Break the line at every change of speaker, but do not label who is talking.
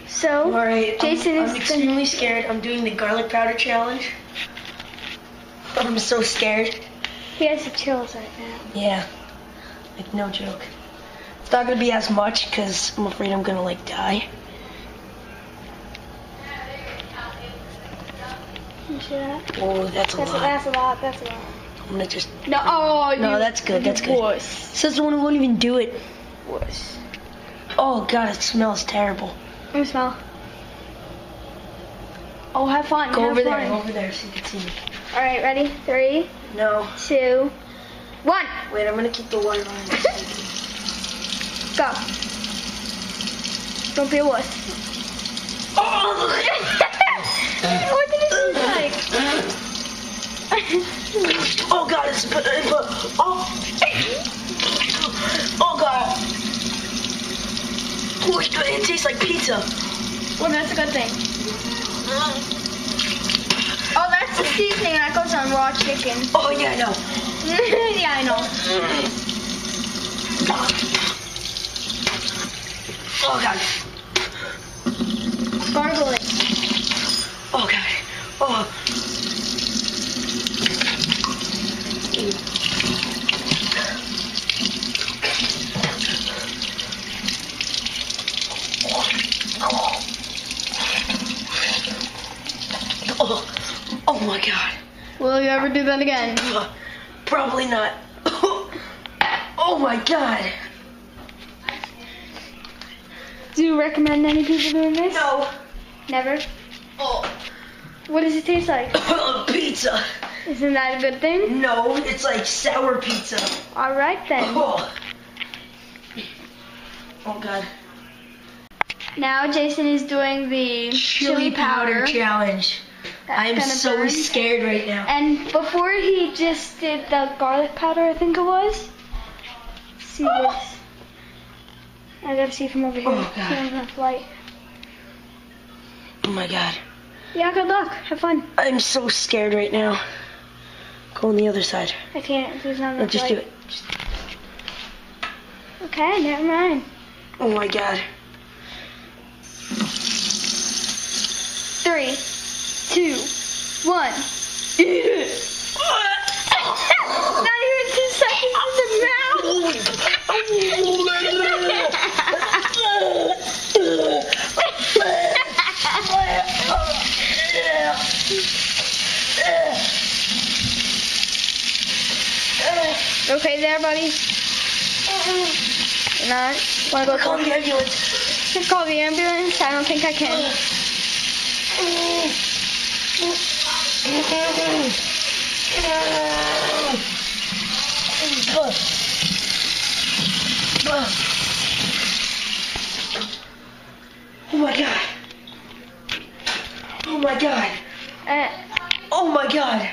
So,
Alright,
Jason
I'm extremely scared. I'm doing the garlic powder challenge. I'm so scared.
He has the chills right now.
Yeah, like no joke. It's not gonna be as much because I'm afraid I'm gonna like die.
You see that?
Oh, that's a lot.
That's a lot. That's a lot.
I'm gonna just.
No,
No, that's good. That's good.
Wuss.
Says the one who won't even do it.
Wuss.
Oh god, it smells terrible.
Let me smell. Oh, have fun.
Go
have
over
fun.
there. Go over there so you can see me.
All right, ready? 3,
No.
2, 1.
Wait, I'm gonna keep the water on.
Go. Don't be a wuss.
Oh!
What did it taste like?
Oh god, it's oh. Oh god. Oh, it tastes like pizza.
Well, that's a good thing. Oh, that's the seasoning that goes on raw chicken.
Oh yeah, I know.
Yeah, I know.
Oh god.
Gargle it.
Oh god. Oh. Oh my god.
Will you ever do that again?
Probably not. Oh my god.
Do you recommend any people doing this?
No.
Never?
Oh.
What does it taste like?
Pizza.
Isn't that a good thing?
No, it's like sour pizza.
Alright then.
Oh. Oh god.
Now Jason is doing the chili powder.
challenge.
That's
I am
gonna
so
burn.
scared right now.
And before he just did the garlic powder, I think it was. See this. I gotta see from over here.
Oh, God.
See on the light.
Oh my god.
Yeah, good luck. Have fun.
I'm so scared right now. Go on the other side.
I can't. There's not
No,
enough
just
light.
do it.
Okay, never mind.
Oh my god.
3, 2, 1. Eat it. Not even 2 seconds in the mouth. Okay there, buddy? You're not? Wanna go
Call the ambulance.
call the ambulance? I don't think I can.
Oh my god. Oh my god.
Uh,
Oh my god.